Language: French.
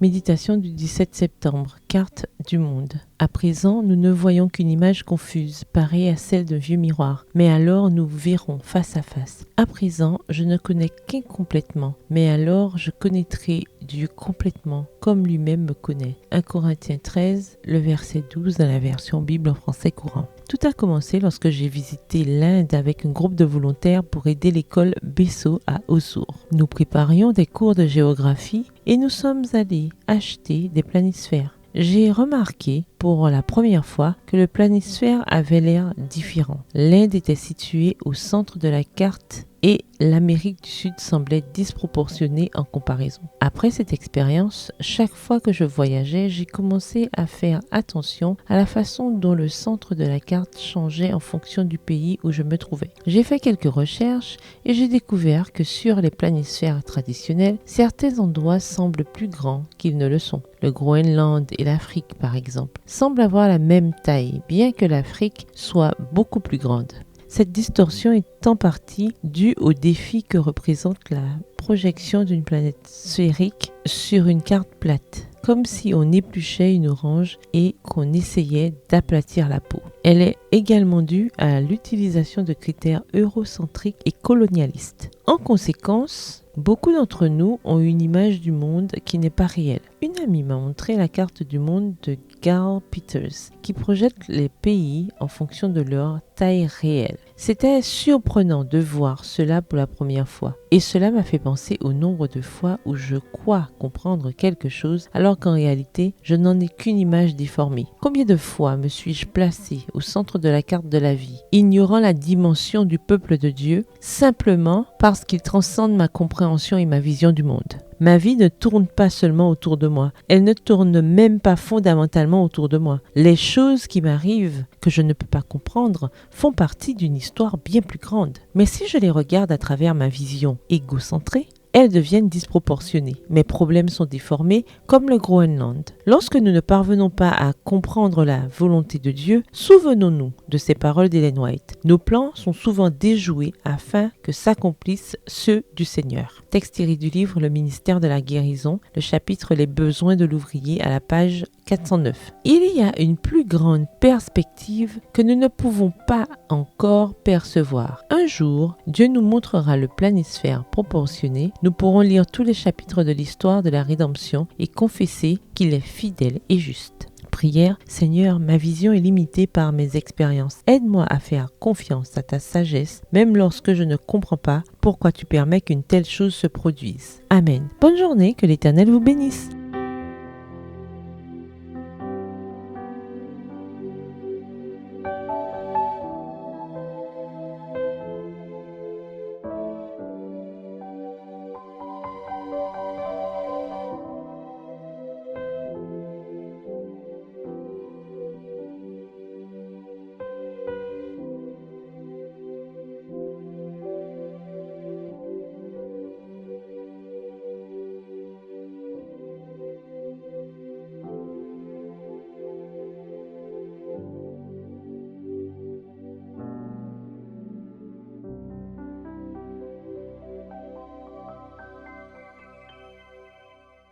Méditation du 17 septembre. Carte du monde. À présent, nous ne voyons qu'une image confuse, pareille à celle d'un vieux miroir, mais alors nous verrons face à face. À présent, je ne connais qu'incomplètement, mais alors je connaîtrai Dieu complètement, comme lui-même me connaît. 1 Corinthiens 13, le verset 12 dans la version Bible en français courant. Tout a commencé lorsque j'ai visité l'Inde avec un groupe de volontaires pour aider l'école Besso à Hosur. Nous préparions des cours de géographie et nous sommes allés acheter des planisphères. J'ai remarqué pour la première fois que le planisphère avait l'air différent. L'Inde était située au centre de la carte et l'Amérique du Sud semblait disproportionnée en comparaison. Après cette expérience, chaque fois que je voyageais, j'ai commencé à faire attention à la façon dont le centre de la carte changeait en fonction du pays où je me trouvais. J'ai fait quelques recherches et j'ai découvert que sur les planisphères traditionnels, certains endroits semblent plus grands qu'ils ne le sont. Le Groenland et l'Afrique, par exemple, semblent avoir la même taille, bien que l'Afrique soit beaucoup plus grande. Cette distorsion est en partie due au défi que représente la projection d'une planète sphérique sur une carte plate, comme si on épluchait une orange et qu'on essayait d'aplatir la peau. Elle est également due à l'utilisation de critères eurocentriques et colonialistes. En conséquence, beaucoup d'entre nous ont une image du monde qui n'est pas réelle. Une amie m'a montré la carte du monde de Carl Peters, qui projette les pays en fonction de leur taille réelle. C'était surprenant de voir cela pour la première fois. Et cela m'a fait penser au nombre de fois où je crois comprendre quelque chose, alors qu'en réalité, je n'en ai qu'une image déformée. Combien de fois me suis-je placé au centre de la carte de la vie, ignorant la dimension du peuple de Dieu, simplement parce qu'il transcende ma compréhension et ma vision du monde. Ma vie ne tourne pas seulement autour de moi, elle ne tourne même pas fondamentalement autour de moi. Les choses qui m'arrivent, que je ne peux pas comprendre, font partie d'une histoire bien plus grande. Mais si je les regarde à travers ma vision égocentrée, elles deviennent disproportionnées. Mes problèmes sont déformés comme le Groenland. Lorsque nous ne parvenons pas à comprendre la volonté de Dieu, souvenons-nous de ces paroles d'Ellen White. Nos plans sont souvent déjoués afin que s'accomplissent ceux du Seigneur. Texte tiré du livre Le ministère de la guérison, le chapitre Les besoins de l'ouvrier à la page 409. Il y a une plus grande perspective que nous ne pouvons pas encore percevoir. Un jour, Dieu nous montrera le planisphère proportionné. Nous pourrons lire tous les chapitres de l'histoire de la rédemption et confesser qu'il est fidèle et juste. Prière, Seigneur, ma vision est limitée par mes expériences. Aide-moi à faire confiance à ta sagesse, même lorsque je ne comprends pas pourquoi tu permets qu'une telle chose se produise. Amen. Bonne journée, que l'Éternel vous bénisse.